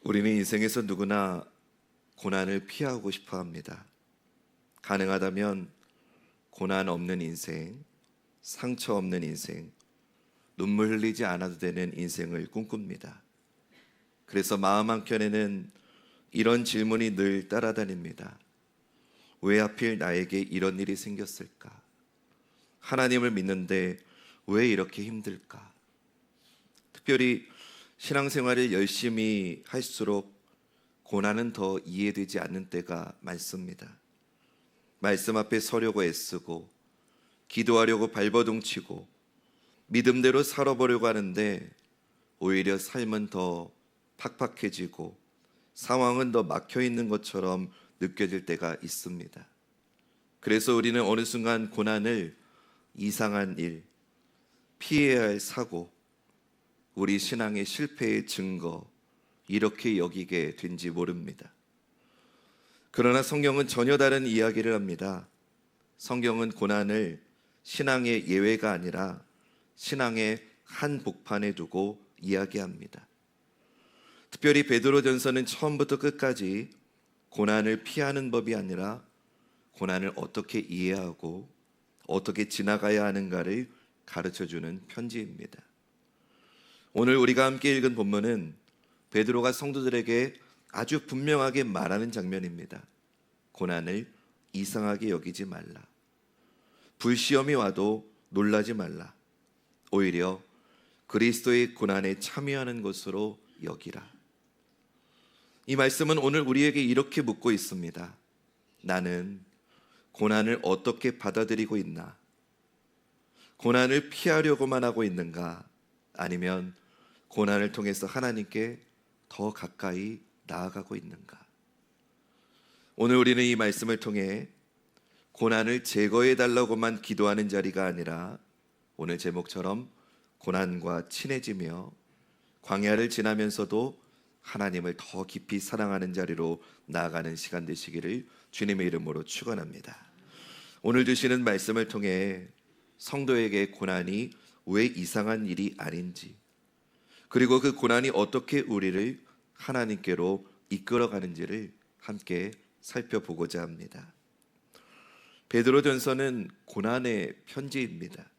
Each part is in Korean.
우리는 인생에서 누구나 고난을 피하고 싶어 합니다. 가능하다면 고난 없는 인생, 상처 없는 인생, 눈물 흘리지 않아도 되는 인생을 꿈꿉니다. 그래서 마음 한켠에는 이런 질문이 늘 따라다닙니다. 왜 하필 나에게 이런 일이 생겼을까? 하나님을 믿는데 왜 이렇게 힘들까? 특별히 신앙생활을 열심히 할수록 고난은 더 이해되지 않는 때가 많습니다. 말씀 앞에 서려고 애쓰고 기도하려고 발버둥 치고 믿음대로 살아보려고 하는데 오히려 삶은 더 팍팍해지고 상황은 더 막혀 있는 것처럼 느껴질 때가 있습니다. 그래서 우리는 어느 순간 고난을 이상한 일, 피해야 할 사고, 우리 신앙의 실패의 증거, 이렇게 여기게 된지 모릅니다. 그러나 성경은 전혀 다른 이야기를 합니다. 성경은 고난을 신앙의 예외가 아니라 신앙의 한 복판에 두고 이야기합니다. 특별히 베드로전서는 처음부터 끝까지 고난을 피하는 법이 아니라 고난을 어떻게 이해하고 어떻게 지나가야 하는가를 가르쳐주는 편지입니다. 오늘 우리가 함께 읽은 본문은 베드로가 성도들에게 아주 분명하게 말하는 장면입니다. 고난을 이상하게 여기지 말라. 불시험이 와도 놀라지 말라. 오히려 그리스도의 고난에 참여하는 것으로 여기라. 이 말씀은 오늘 우리에게 이렇게 묻고 있습니다. 나는 고난을 어떻게 받아들이고 있나? 고난을 피하려고만 하고 있는가? 아니면 고난을 통해서 하나님께 더 가까이 나아가고 있는가? 오늘 우리는 이 말씀을 통해 고난을 제거해 달라고만 기도하는 자리가 아니라 오늘 제목처럼 고난과 친해지며 광야를 지나면서도 하나님을 더 깊이 사랑하는 자리로 나아가는 시간 되시기를 주님의 이름으로 축원합니다. 오늘 주시는 말씀을 통해 성도에게 고난이 왜 이상한 일이 아닌지, 그리고 그 고난이 어떻게 우리를 하나님께로 이끌어가는지를 함께 살펴보고자 합니다. 베드로전서는 고난의 편지입니다.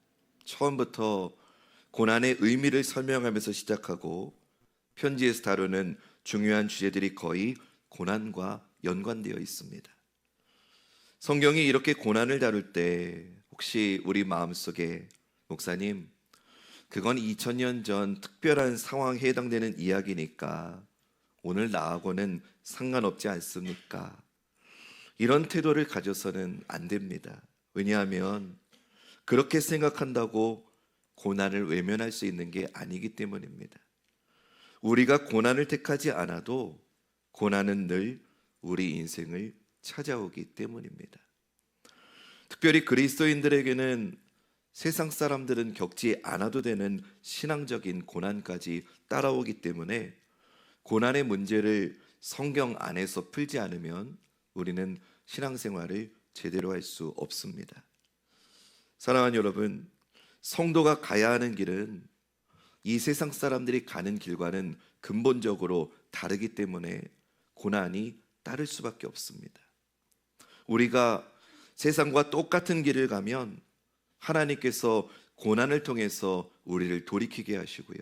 처음부터 고난의 의미를 설명하면서 시작하고 편지에서 다루는 중요한 주제들이 거의 고난과 연관되어 있습니다. 성경이 이렇게 고난을 다룰 때 혹시 우리 마음속에 목사님, 그건 2000년 전 특별한 상황에 해당되는 이야기니까 오늘 나하고는 상관없지 않습니까? 이런 태도를 가져서는 안 됩니다. 왜냐하면 그렇게 생각한다고 고난을 외면할 수 있는 게 아니기 때문입니다. 우리가 고난을 택하지 않아도 고난은 늘 우리 인생을 찾아오기 때문입니다. 특별히 그리스도인들에게는 세상 사람들은 겪지 않아도 되는 신앙적인 고난까지 따라오기 때문에 고난의 문제를 성경 안에서 풀지 않으면 우리는 신앙생활을 제대로 할 수 없습니다. 사랑하는 여러분, 성도가 가야 하는 길은 이 세상 사람들이 가는 길과는 근본적으로 다르기 때문에 고난이 따를 수밖에 없습니다. 우리가 세상과 똑같은 길을 가면 하나님께서 고난을 통해서 우리를 돌이키게 하시고요,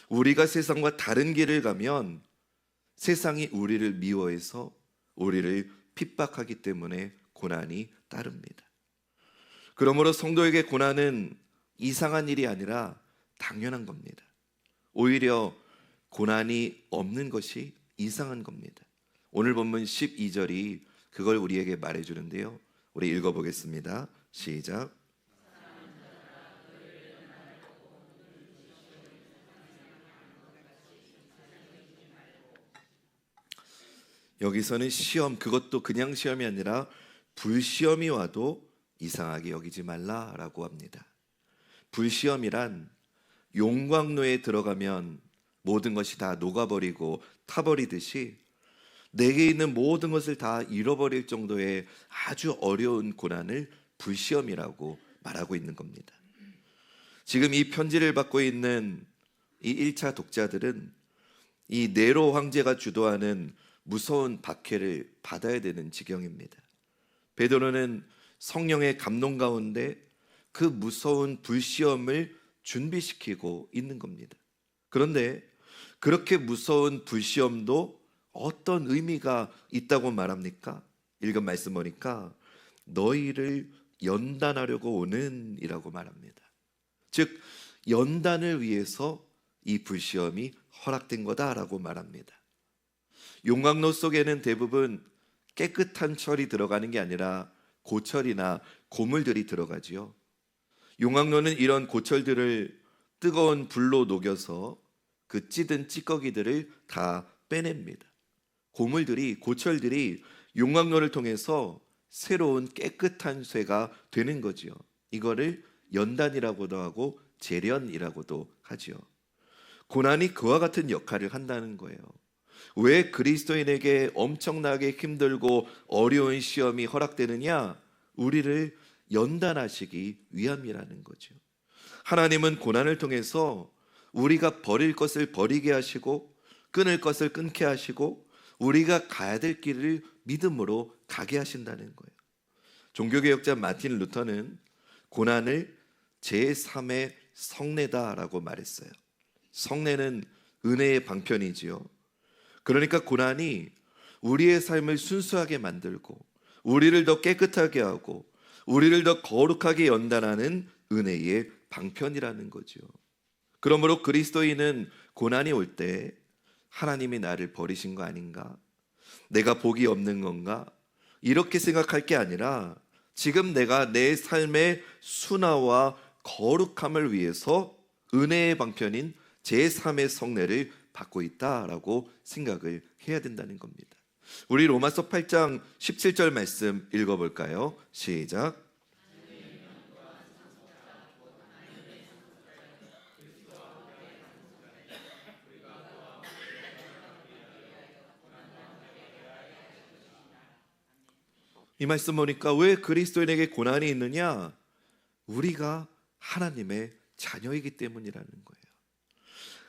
우리가 세상과 다른 길을 가면 세상이 우리를 미워해서 우리를 핍박하기 때문에 고난이 따릅니다. 그러므로 성도에게 고난은 이상한 일이 아니라 당연한 겁니다. 오히려 고난이 없는 것이 이상한 겁니다. 오늘 본문 12절이 그걸 우리에게 말해주는데요, 우리 읽어보겠습니다. 시작. 여기서는 시험, 그것도 그냥 시험이 아니라 불시험이 와도 이상하게 여기지 말라라고 합니다. 불시험이란 용광로에 들어가면 모든 것이 다 녹아버리고 타버리듯이 내게 있는 모든 것을 다 잃어버릴 정도의 아주 어려운 고난을 불시험이라고 말하고 있는 겁니다. 지금 이 편지를 받고 있는 이 1차 독자들은 이 네로 황제가 주도하는 무서운 박해를 받아야 되는 지경입니다. 베드로는 성령의 감동 가운데 그 무서운 불시험을 준비시키고 있는 겁니다. 그런데 그렇게 무서운 불시험도 어떤 의미가 있다고 말합니까? 읽은 말씀 보니까 너희를 연단하려고 오는 이라고 말합니다. 즉 연단을 위해서 이 불시험이 허락된 거다라고 말합니다. 용광로 속에는 대부분 깨끗한 철이 들어가는 게 아니라 고철이나 고물들이 들어가지요. 용광로는 이런 고철들을 뜨거운 불로 녹여서 그 찌든 찌꺼기들을 다 빼냅니다. 고철들이 용광로를 통해서 새로운 깨끗한 쇠가 되는 거지요. 이거를 연단이라고도 하고 재련이라고도 하지요. 고난이 그와 같은 역할을 한다는 거예요. 왜 그리스도인에게 엄청나게 힘들고 어려운 시험이 허락되느냐? 우리를 연단하시기 위함이라는 거죠. 하나님은 고난을 통해서 우리가 버릴 것을 버리게 하시고 끊을 것을 끊게 하시고 우리가 가야 될 길을 믿음으로 가게 하신다는 거예요. 종교개혁자 마틴 루터는 고난을 제3의 성례다라고 말했어요. 성례는 은혜의 방편이지요. 그러니까 고난이 우리의 삶을 순수하게 만들고 우리를 더 깨끗하게 하고 우리를 더 거룩하게 연단하는 은혜의 방편이라는 거죠. 그러므로 그리스도인은 고난이 올 때 하나님이 나를 버리신 거 아닌가? 내가 복이 없는 건가? 이렇게 생각할 게 아니라 지금 내가 내 삶의 순화와 거룩함을 위해서 은혜의 방편인 제3의 성례를 받고 있다라고 생각을 해야 된다는 겁니다. 우리 로마서 8장 17절 말씀 읽어볼까요? 시작. 이 말씀 보니까 왜 그리스도인에게 고난이 있느냐? 우리가 하나님의 자녀이기 때문이라는 거예요.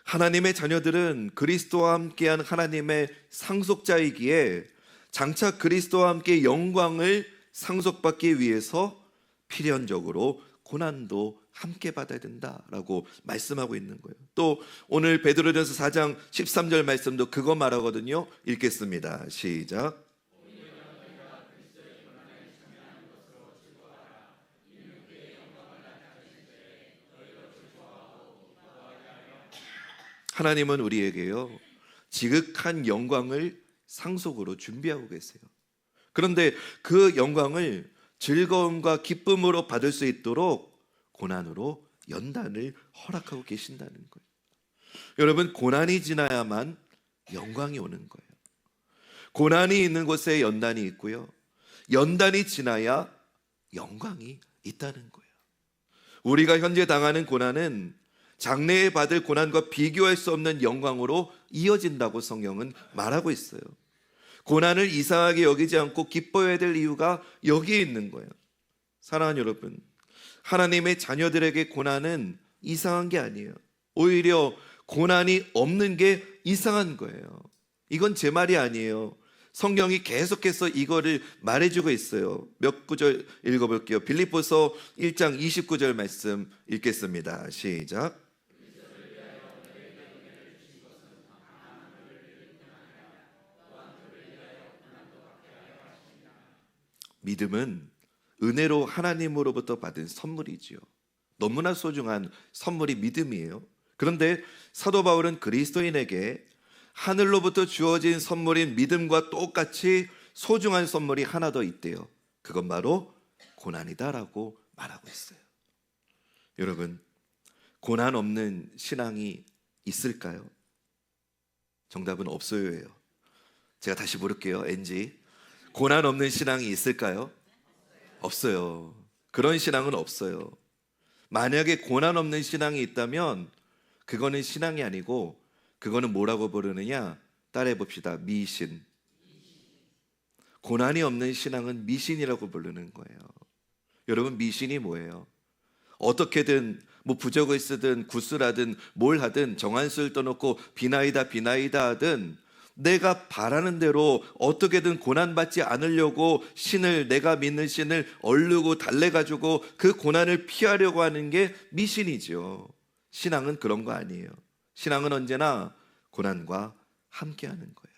하나님의 자녀들은 그리스도와 함께한 하나님의 상속자이기에 장차 그리스도와 함께 영광을 상속받기 위해서 필연적으로 고난도 함께 받아야 된다라고 말씀하고 있는 거예요. 또 오늘 베드로전서 4장 13절 말씀도 그거 말하거든요. 읽겠습니다. 시작. 하나님은 우리에게요 지극한 영광을 상속으로 준비하고 계세요. 그런데 그 영광을 즐거움과 기쁨으로 받을 수 있도록 고난으로 연단을 허락하고 계신다는 거예요. 여러분, 고난이 지나야만 영광이 오는 거예요. 고난이 있는 곳에 연단이 있고요, 연단이 지나야 영광이 있다는 거예요. 우리가 현재 당하는 고난은 장래에 받을 고난과 비교할 수 없는 영광으로 이어진다고 성경은 말하고 있어요. 고난을 이상하게 여기지 않고 기뻐해야 될 이유가 여기에 있는 거예요. 사랑하는 여러분, 하나님의 자녀들에게 고난은 이상한 게 아니에요. 오히려 고난이 없는 게 이상한 거예요. 이건 제 말이 아니에요. 성경이 계속해서 이거를 말해주고 있어요. 몇 구절 읽어볼게요. 빌립보서 1장 29절 말씀 읽겠습니다. 시작. 믿음은 은혜로 하나님으로부터 받은 선물이지요. 너무나 소중한 선물이 믿음이에요. 그런데 사도 바울은 그리스도인에게 하늘로부터 주어진 선물인 믿음과 똑같이 소중한 선물이 하나 더 있대요. 그건 바로 고난이다라고 말하고 있어요. 여러분, 고난 없는 신앙이 있을까요? 정답은 없어요예요. 제가 다시 물을게요. NG. 고난 없는 신앙이 있을까요? 없어요. 그런 신앙은 없어요. 만약에 고난 없는 신앙이 있다면 그거는 신앙이 아니고 그거는 뭐라고 부르느냐? 따라해 봅시다. 미신. 고난이 없는 신앙은 미신이라고 부르는 거예요. 여러분, 미신이 뭐예요? 어떻게든 뭐 부적을 쓰든 구슬하든 뭘 하든 정한수를 떠놓고 비나이다 하든 내가 바라는 대로 어떻게든 고난받지 않으려고 신을, 내가 믿는 신을 얼르고 달래가지고 그 고난을 피하려고 하는 게 미신이죠. 신앙은 그런 거 아니에요. 신앙은 언제나 고난과 함께하는 거예요.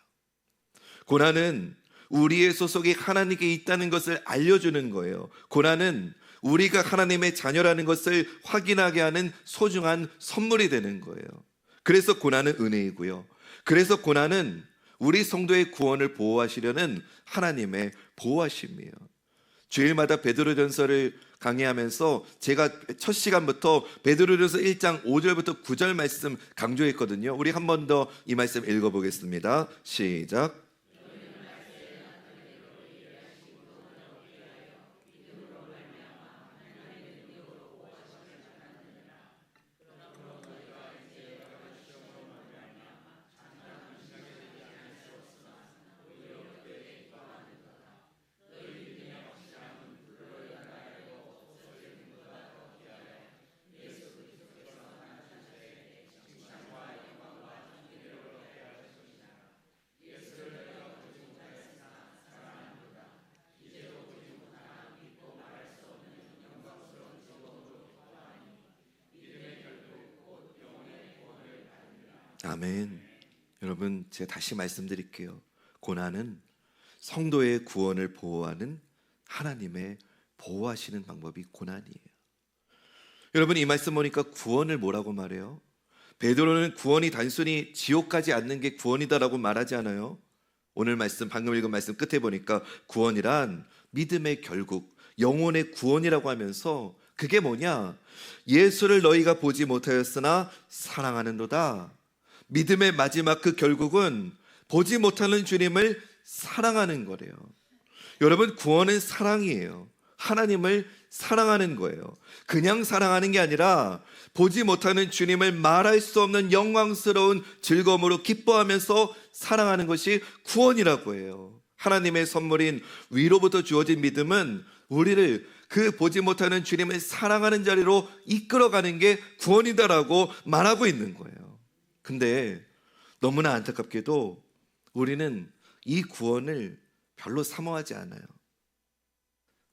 고난은 우리의 소속이 하나님께 있다는 것을 알려주는 거예요. 고난은 우리가 하나님의 자녀라는 것을 확인하게 하는 소중한 선물이 되는 거예요. 그래서 고난은 은혜이고요. 그래서 고난은 우리 성도의 구원을 보호하시려는 하나님의 보호하심이에요. 주일마다 베드로전서를 강의하면서 제가 첫 시간부터 베드로전서 1장 5절부터 9절 말씀 강조했거든요. 우리 한 번 더 이 말씀 읽어보겠습니다. 시작. 아멘. 여러분, 제가 다시 말씀드릴게요. 고난은 성도의 구원을 보호하는 하나님의 보호하시는 방법이 고난이에요. 여러분, 이 말씀 보니까 구원을 뭐라고 말해요? 베드로는 구원이 단순히 지옥 가지 않는 게 구원이다라고 말하지 않아요? 오늘 말씀, 방금 읽은 말씀 끝에 보니까 구원이란 믿음의 결국, 영혼의 구원이라고 하면서 그게 뭐냐? 예수를 너희가 보지 못하였으나 사랑하는도다. 믿음의 마지막 그 결국은 보지 못하는 주님을 사랑하는 거래요. 여러분, 구원은 사랑이에요. 하나님을 사랑하는 거예요. 그냥 사랑하는 게 아니라 보지 못하는 주님을 말할 수 없는 영광스러운 즐거움으로 기뻐하면서 사랑하는 것이 구원이라고 해요. 하나님의 선물인 위로부터 주어진 믿음은 우리를 그 보지 못하는 주님을 사랑하는 자리로 이끌어가는 게 구원이다라고 말하고 있는 거예요. 근데 너무나 안타깝게도 우리는 이 구원을 별로 사모하지 않아요.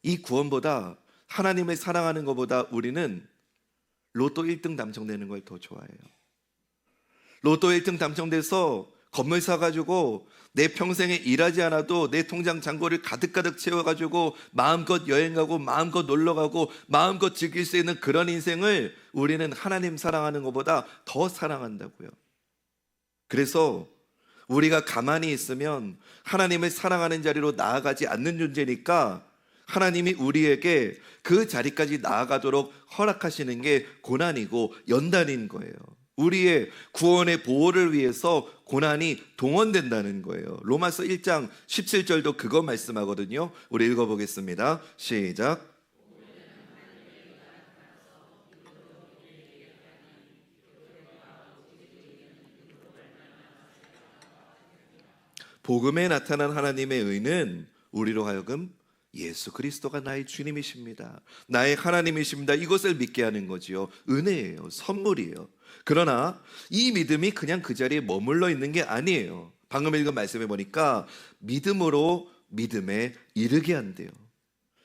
이 구원보다, 하나님을 사랑하는 것보다 우리는 로또 1등 당첨되는 걸 더 좋아해요. 로또 1등 당첨돼서 건물 사가지고 내 평생에 일하지 않아도 내 통장 잔고를 가득가득 채워가지고 마음껏 여행가고 마음껏 놀러가고 마음껏 즐길 수 있는 그런 인생을 우리는 하나님 사랑하는 것보다 더 사랑한다고요. 그래서 우리가 가만히 있으면 하나님을 사랑하는 자리로 나아가지 않는 존재니까 하나님이 우리에게 그 자리까지 나아가도록 허락하시는 게 고난이고 연단인 거예요. 우리의 구원의 보호를 위해서 고난이 동원된다는 거예요. 로마서 1장 17절도 그거 말씀하거든요. 우리 읽어보겠습니다. 시작. 복음에 나타난 하나님의 의는 우리로 하여금 예수 그리스도가 나의 주님이십니다, 나의 하나님이십니다, 이것을 믿게 하는 거지요. 은혜예요. 선물이에요. 그러나 이 믿음이 그냥 그 자리에 머물러 있는 게 아니에요. 방금 읽은 말씀에 보니까 믿음으로 믿음에 이르게 한대요.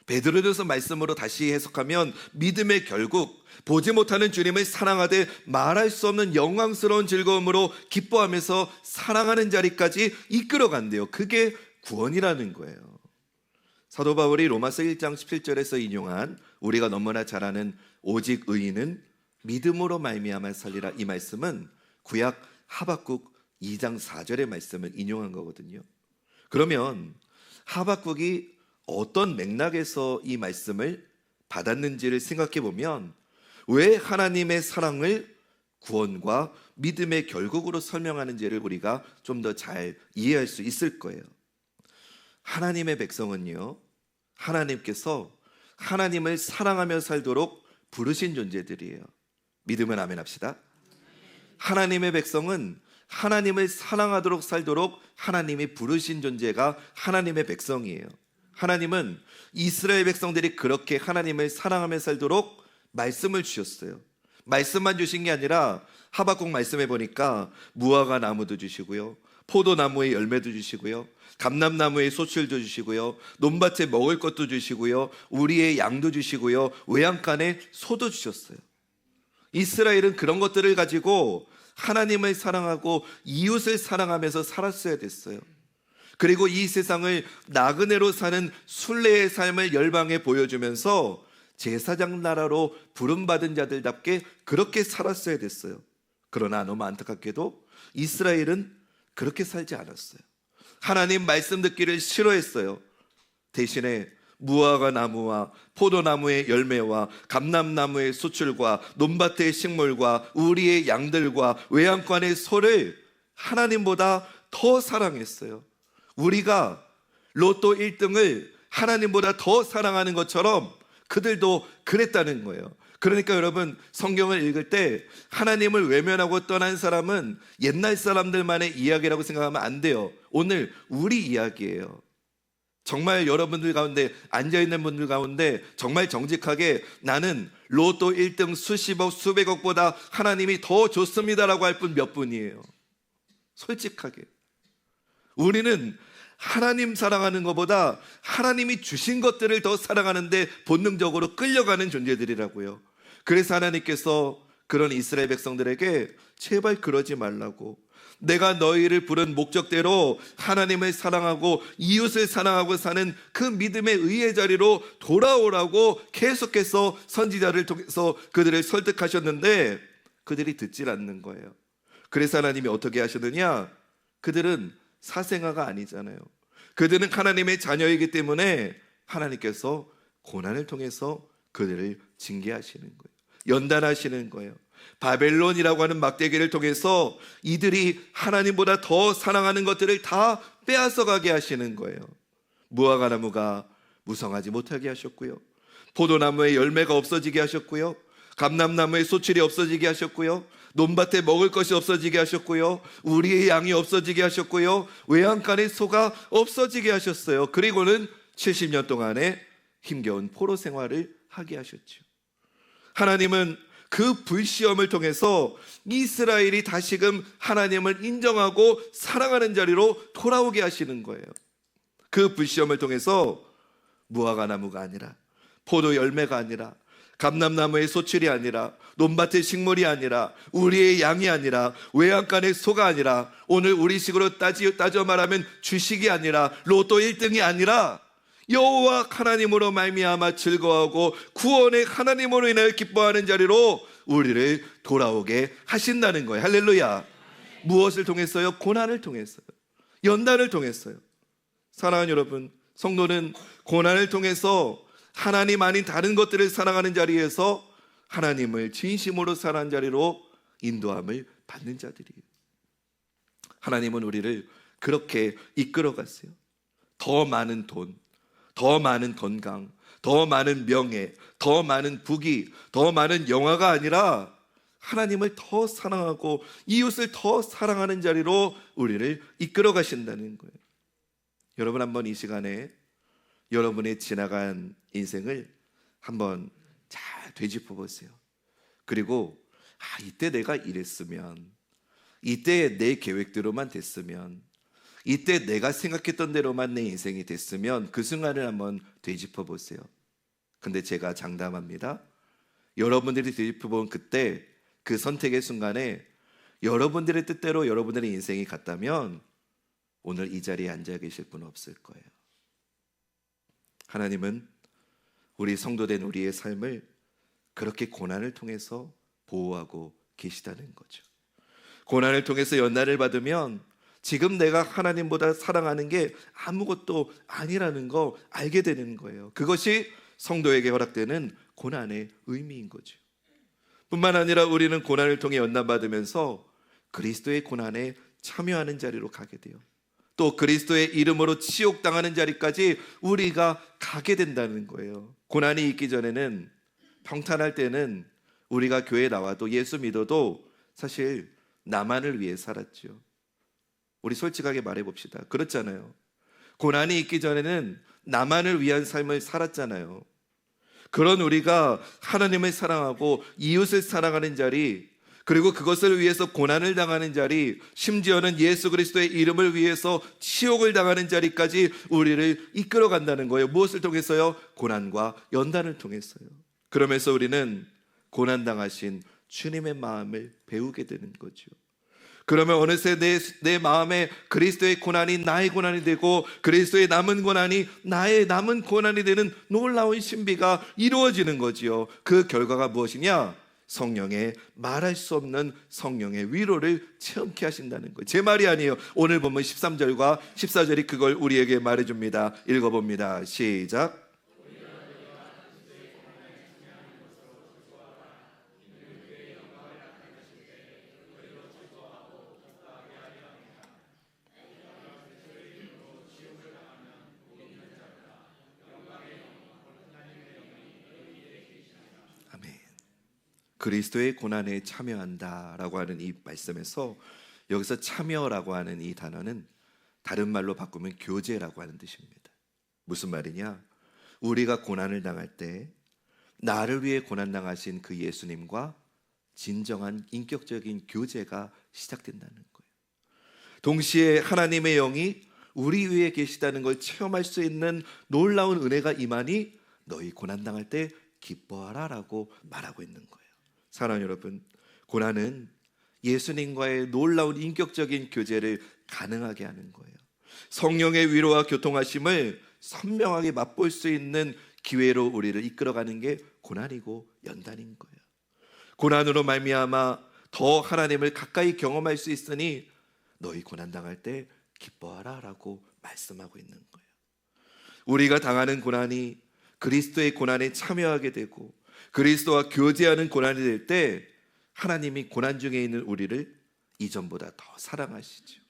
베드로전서 말씀으로 다시 해석하면 믿음의 결국, 보지 못하는 주님을 사랑하되 말할 수 없는 영광스러운 즐거움으로 기뻐하면서 사랑하는 자리까지 이끌어간대요. 그게 구원이라는 거예요. 사도 바울이 로마서 1장 17절에서 인용한 우리가 너무나 잘 아는 오직 의인은 믿음으로 말미암아 살리라, 이 말씀은 구약 하박국 2장 4절의 말씀을 인용한 거거든요. 그러면 하박국이 어떤 맥락에서 이 말씀을 받았는지를 생각해 보면 왜 하나님의 사랑을 구원과 믿음의 결국으로 설명하는지를 우리가 좀 더 잘 이해할 수 있을 거예요. 하나님의 백성은요, 하나님께서 하나님을 사랑하며 살도록 부르신 존재들이에요. 믿으면 아멘 합시다. 하나님의 백성은 하나님을 사랑하도록 살도록 하나님이 부르신 존재가 하나님의 백성이에요. 하나님은 이스라엘 백성들이 그렇게 하나님을 사랑하며 살도록 말씀을 주셨어요. 말씀만 주신 게 아니라 하박국 말씀해 보니까 무화과 나무도 주시고요, 포도나무의 열매도 주시고요, 감람나무의 소출도 주시고요, 논밭에 먹을 것도 주시고요, 우리의 양도 주시고요, 외양간에 소도 주셨어요. 이스라엘은 그런 것들을 가지고 하나님을 사랑하고 이웃을 사랑하면서 살았어야 됐어요. 그리고 이 세상을 나그네로 사는 순례의 삶을 열방에 보여주면서 제사장 나라로 부름받은 자들답게 그렇게 살았어야 됐어요. 그러나 너무 안타깝게도 이스라엘은 그렇게 살지 않았어요. 하나님 말씀 듣기를 싫어했어요. 대신에 무화과 나무와 포도나무의 열매와 감람나무의 수출과 논밭의 식물과 우리의 양들과 외양간의 소를 하나님보다 더 사랑했어요. 우리가 로또 1등을 하나님보다 더 사랑하는 것처럼 그들도 그랬다는 거예요. 그러니까 여러분, 성경을 읽을 때 하나님을 외면하고 떠난 사람은 옛날 사람들만의 이야기라고 생각하면 안 돼요. 오늘 우리 이야기예요. 정말 여러분들 가운데, 앉아있는 분들 가운데 정말 정직하게 나는 로또 1등 수십억 수백억보다 하나님이 더 좋습니다라고 할 분 몇 분이에요? 솔직하게. 우리는 하나님 사랑하는 것보다 하나님이 주신 것들을 더 사랑하는데 본능적으로 끌려가는 존재들이라고요. 그래서 하나님께서 그런 이스라엘 백성들에게 제발 그러지 말라고, 내가 너희를 부른 목적대로 하나님을 사랑하고 이웃을 사랑하고 사는 그 믿음의 의의 자리로 돌아오라고 계속해서 선지자를 통해서 그들을 설득하셨는데 그들이 듣질 않는 거예요. 그래서 하나님이 어떻게 하셨느냐? 그들은 사생아가 아니잖아요. 그들은 하나님의 자녀이기 때문에 하나님께서 고난을 통해서 그들을 징계하시는 거예요. 연단하시는 거예요. 바벨론이라고 하는 막대기를 통해서 이들이 하나님보다 더 사랑하는 것들을 다 빼앗아가게 하시는 거예요. 무화과 나무가 무성하지 못하게 하셨고요, 포도나무의 열매가 없어지게 하셨고요, 감람나무의 소출이 없어지게 하셨고요, 논밭에 먹을 것이 없어지게 하셨고요, 우리의 양이 없어지게 하셨고요, 외양간의 소가 없어지게 하셨어요. 그리고는 70년 동안의 힘겨운 포로 생활을 하게 하셨죠. 하나님은 그 불시험을 통해서 이스라엘이 다시금 하나님을 인정하고 사랑하는 자리로 돌아오게 하시는 거예요. 그 불시험을 통해서 무화과 나무가 아니라, 포도 열매가 아니라, 감람나무의 소출이 아니라, 논밭의 식물이 아니라, 우리의 양이 아니라, 외양간의 소가 아니라, 오늘 우리식으로 따져 말하면 주식이 아니라, 로또 1등이 아니라 여호와 하나님으로 말미암아 즐거워하고 구원의 하나님으로 인하여 기뻐하는 자리로 우리를 돌아오게 하신다는 거예요. 할렐루야. 무엇을 통해서요? 고난을 통해서요. 연단을 통해서요. 사랑하는 여러분, 성도는 고난을 통해서 하나님 아닌 다른 것들을 사랑하는 자리에서 하나님을 진심으로 사랑하는 자리로 인도함을 받는 자들이에요. 하나님은 우리를 그렇게 이끌어 갔어요. 더 많은 돈, 더 많은 건강, 더 많은 명예, 더 많은 부귀, 더 많은 영화가 아니라 하나님을 더 사랑하고 이웃을 더 사랑하는 자리로 우리를 이끌어 가신다는 거예요. 여러분, 한번 이 시간에 여러분의 지나간 인생을 한번 잘 되짚어 보세요. 그리고 이때 내가 이랬으면, 이때 내 계획대로만 됐으면, 이때 내가 생각했던 대로만 내 인생이 됐으면 그 순간을 한번 되짚어 보세요. 근데 제가 장담합니다. 여러분들이 되짚어 본 그때, 그 선택의 순간에 여러분들의 뜻대로 여러분들의 인생이 갔다면 오늘 이 자리에 앉아 계실 분 없을 거예요. 하나님은 우리 성도된 우리의 삶을 그렇게 고난을 통해서 보호하고 계시다는 거죠. 고난을 통해서 연단을 받으면 지금 내가 하나님보다 사랑하는 게 아무것도 아니라는 거 알게 되는 거예요. 그것이 성도에게 허락되는 고난의 의미인 거죠. 뿐만 아니라 우리는 고난을 통해 연단받으면서 그리스도의 고난에 참여하는 자리로 가게 돼요. 또 그리스도의 이름으로 치욕당하는 자리까지 우리가 가게 된다는 거예요. 고난이 있기 전에는, 평탄할 때는 우리가 교회에 나와도 예수 믿어도 사실 나만을 위해 살았죠. 우리 솔직하게 말해봅시다. 그렇잖아요. 고난이 있기 전에는 나만을 위한 삶을 살았잖아요. 그런 우리가 하나님을 사랑하고 이웃을 사랑하는 자리, 그리고 그것을 위해서 고난을 당하는 자리, 심지어는 예수 그리스도의 이름을 위해서 치욕을 당하는 자리까지 우리를 이끌어 간다는 거예요. 무엇을 통해서요? 고난과 연단을 통해서요. 그러면서 우리는 고난 당하신 주님의 마음을 배우게 되는 거죠. 그러면 어느새 내 마음에 그리스도의 고난이 나의 고난이 되고 그리스도의 남은 고난이 나의 남은 고난이 되는 놀라운 신비가 이루어지는 거지요. 그 결과가 무엇이냐? 성령의 말할 수 없는 성령의 위로를 체험케 하신다는 거예요. 제 말이 아니에요. 오늘 보면 13절과 14절이 그걸 우리에게 말해줍니다. 읽어봅니다. 시작. 아멘. 그리스도의 고난에 참여한다라고 하는 이 말씀에서 여기서 참여라고 하는 이 단어는 다른 말로 바꾸면 교제라고 하는 뜻입니다. 무슨 말이냐? 우리가 고난을 당할 때 나를 위해 고난 당하신 그 예수님과 진정한 인격적인 교제가 시작된다는 거예요. 동시에 하나님의 영이 우리 위에 계시다는 걸 체험할 수 있는 놀라운 은혜가 임하니 너희 고난 당할 때 기뻐하라 라고 말하고 있는 거예요. 사랑하는 여러분, 고난은 예수님과의 놀라운 인격적인 교제를 가능하게 하는 거예요. 성령의 위로와 교통하심을 선명하게 맛볼 수 있는 기회로 우리를 이끌어가는 게 고난이고 연단인 거예요. 고난으로 말미암아 더 하나님을 가까이 경험할 수 있으니 너희 고난 당할 때 기뻐하라 라고 말씀하고 있는 거예요. 우리가 당하는 고난이 그리스도의 고난에 참여하게 되고 그리스도와 교제하는 고난이 될 때 하나님이 고난 중에 있는 우리를 이전보다 더 사랑하시죠.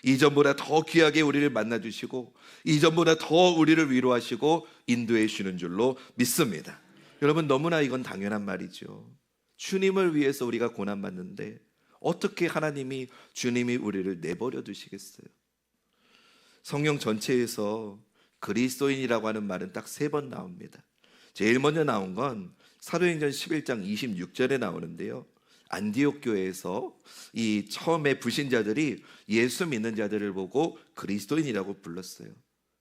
이전보다 더 귀하게 우리를 만나주시고 이전보다 더 우리를 위로하시고 인도해 주시는 줄로 믿습니다. 여러분, 너무나 이건 당연한 말이죠. 주님을 위해서 우리가 고난받는데 어떻게 하나님이 주님이 우리를 내버려 두시겠어요? 성경 전체에서 그리스도인이라고 하는 말은 딱 3번 나옵니다. 제일 먼저 나온 건 사도행전 11장 26절에 나오는데요. 안디옥 교회에서 이 처음에 불신자들이 예수 믿는 자들을 보고 그리스도인이라고 불렀어요.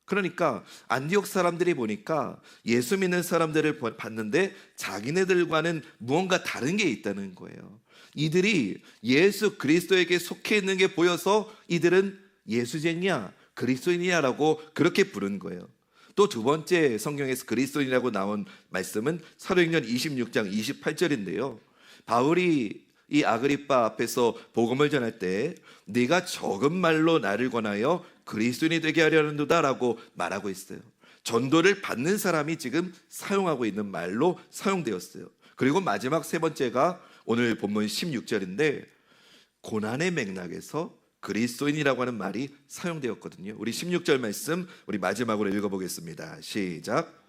그러니까 안디옥 사람들이 보니까 예수 믿는 사람들을 봤는데 자기네들과는 무언가 다른 게 있다는 거예요. 이들이 예수 그리스도에게 속해 있는 게 보여서 이들은 예수쟁이야, 그리스도인이야라고 그렇게 부른 거예요. 또 두 번째 성경에서 그리스도인이라고 나온 말씀은 사도행전 26장 28절인데요. 바울이 이 아그리빠 앞에서 복음을 전할 때 네가 적은 말로 나를 권하여 그리스도인이 되게 하려는도다 라고 말하고 있어요. 전도를 받는 사람이 지금 사용하고 있는 말로 사용되었어요. 그리고 마지막 3번째가 오늘 본문 16절인데 고난의 맥락에서 그리스도인이라고 하는 말이 사용되었거든요. 우리 16절 말씀 우리 마지막으로 읽어보겠습니다. 시작.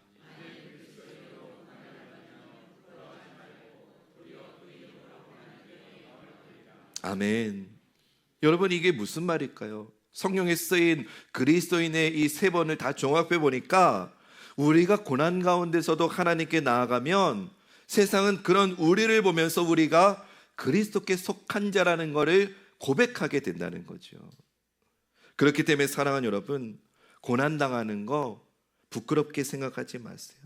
아멘. 여러분, 이게 무슨 말일까요? 성경에 쓰인 그리스도인의 이 3번을 다 종합해 보니까 우리가 고난 가운데서도 하나님께 나아가면 세상은 그런 우리를 보면서 우리가 그리스도께 속한 자라는 것을 고백하게 된다는 거죠. 그렇기 때문에 사랑하는 여러분, 고난당하는 거 부끄럽게 생각하지 마세요.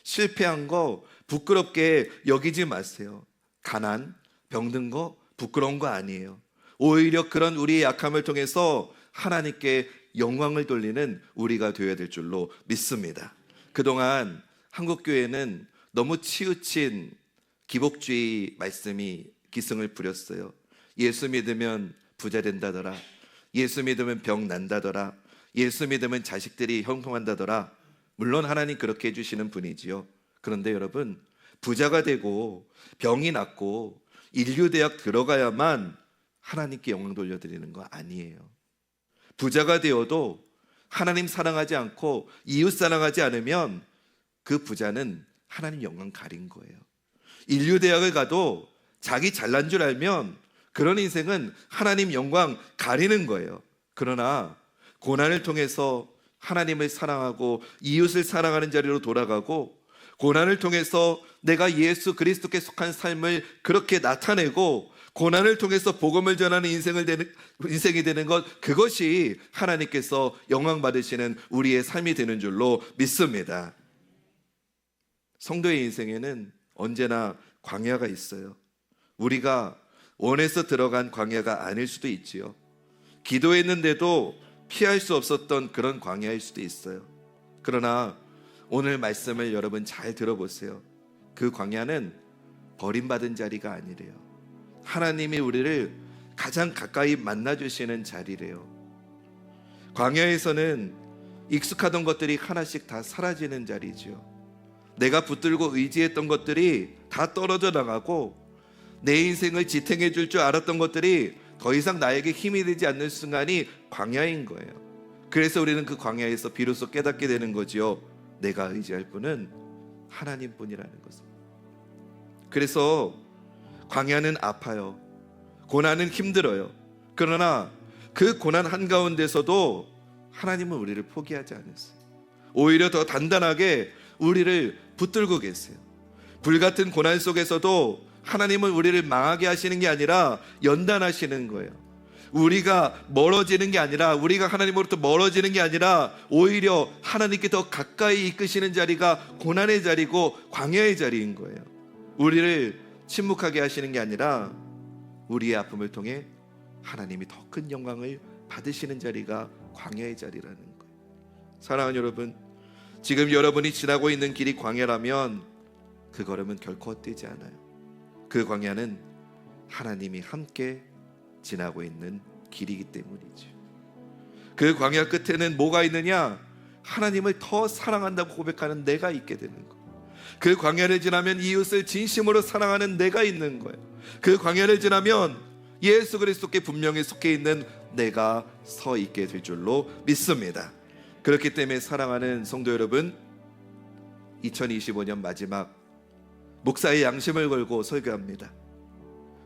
실패한 거 부끄럽게 여기지 마세요. 가난, 병든 거 부끄러운 거 아니에요. 오히려 그런 우리의 약함을 통해서 하나님께 영광을 돌리는 우리가 되어야 될 줄로 믿습니다. 그동안 한국교회는 너무 치우친 기복주의 말씀이 기승을 부렸어요. 예수 믿으면 부자 된다더라, 예수 믿으면 병 난다더라, 예수 믿으면 자식들이 형통한다더라. 물론 하나님 그렇게 해주시는 분이지요. 그런데 여러분, 부자가 되고 병이 낫고 인류대학 들어가야만 하나님께 영광 돌려드리는 거 아니에요. 부자가 되어도 하나님 사랑하지 않고 이웃 사랑하지 않으면 그 부자는 하나님 영광 가린 거예요. 인류대학을 가도 자기 잘난 줄 알면 그런 인생은 하나님 영광 가리는 거예요. 그러나 고난을 통해서 하나님을 사랑하고 이웃을 사랑하는 자리로 돌아가고 고난을 통해서 내가 예수 그리스도께 속한 삶을 그렇게 나타내고 고난을 통해서 복음을 전하는 인생이 되는 것, 그것이 하나님께서 영광 받으시는 우리의 삶이 되는 줄로 믿습니다. 성도의 인생에는 언제나 광야가 있어요. 우리가 원해서 들어간 광야가 아닐 수도 있지요. 기도했는데도 피할 수 없었던 그런 광야일 수도 있어요. 그러나 오늘 말씀을 여러분 잘 들어보세요. 그 광야는 버림받은 자리가 아니래요. 하나님이 우리를 가장 가까이 만나주시는 자리래요. 광야에서는 익숙하던 것들이 하나씩 다 사라지는 자리죠. 내가 붙들고 의지했던 것들이 다 떨어져 나가고 내 인생을 지탱해 줄 줄 알았던 것들이 더 이상 나에게 힘이 되지 않는 순간이 광야인 거예요. 그래서 우리는 그 광야에서 비로소 깨닫게 되는 거지요. 내가 의지할 분은 하나님뿐이라는 것을. 그래서 광야는 아파요. 고난은 힘들어요. 그러나 그 고난 한가운데서도 하나님은 우리를 포기하지 않았어요. 오히려 더 단단하게 우리를 붙들고 계세요. 불같은 고난 속에서도 하나님은 우리를 망하게 하시는 게 아니라 연단하시는 거예요. 우리가 멀어지는 게 아니라, 우리가 하나님으로부터 멀어지는 게 아니라 오히려 하나님께 더 가까이 이끄시는 자리가 고난의 자리고 광야의 자리인 거예요. 우리를 침묵하게 하시는 게 아니라 우리의 아픔을 통해 하나님이 더 큰 영광을 받으시는 자리가 광야의 자리라는 거예요. 사랑하는 여러분, 지금 여러분이 지나고 있는 길이 광야라면 그 걸음은 결코 헛되지 않아요. 그 광야는 하나님이 함께 지나고 있는 길이기 때문이죠. 그 광야 끝에는 뭐가 있느냐? 하나님을 더 사랑한다고 고백하는 내가 있게 되는 거예요. 그 광야를 지나면 이웃을 진심으로 사랑하는 내가 있는 거예요. 그 광야를 지나면 예수 그리스도께 분명히 속해 있는 내가 서 있게 될 줄로 믿습니다. 그렇기 때문에 사랑하는 성도 여러분, 2025년 마지막 목사의 양심을 걸고 설교합니다.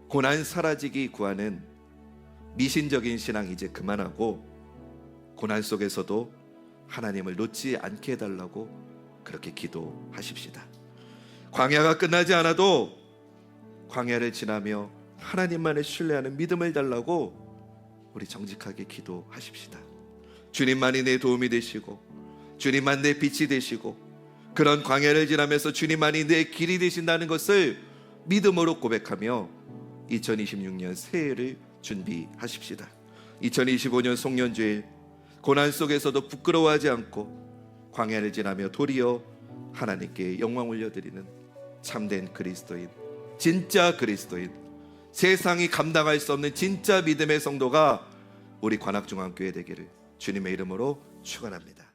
고난 사라지기 구하는 미신적인 신앙 이제 그만하고 고난 속에서도 하나님을 놓지 않게 해달라고 그렇게 기도하십시다. 광야가 끝나지 않아도 광야를 지나며 하나님만을 신뢰하는 믿음을 달라고 우리 정직하게 기도하십시다. 주님만이 내 도움이 되시고 주님만 내 빛이 되시고 그런 광야를 지나면서 주님만이 내 길이 되신다는 것을 믿음으로 고백하며 2026년 새해를 준비하십시다. 2025년 송년주일 고난 속에서도 부끄러워하지 않고 광야를 지나며 도리어 하나님께 영광 올려드리는 참된 그리스도인, 진짜 그리스도인, 세상이 감당할 수 없는 진짜 믿음의 성도가 우리 관악중앙교회 되기를 주님의 이름으로 축원합니다.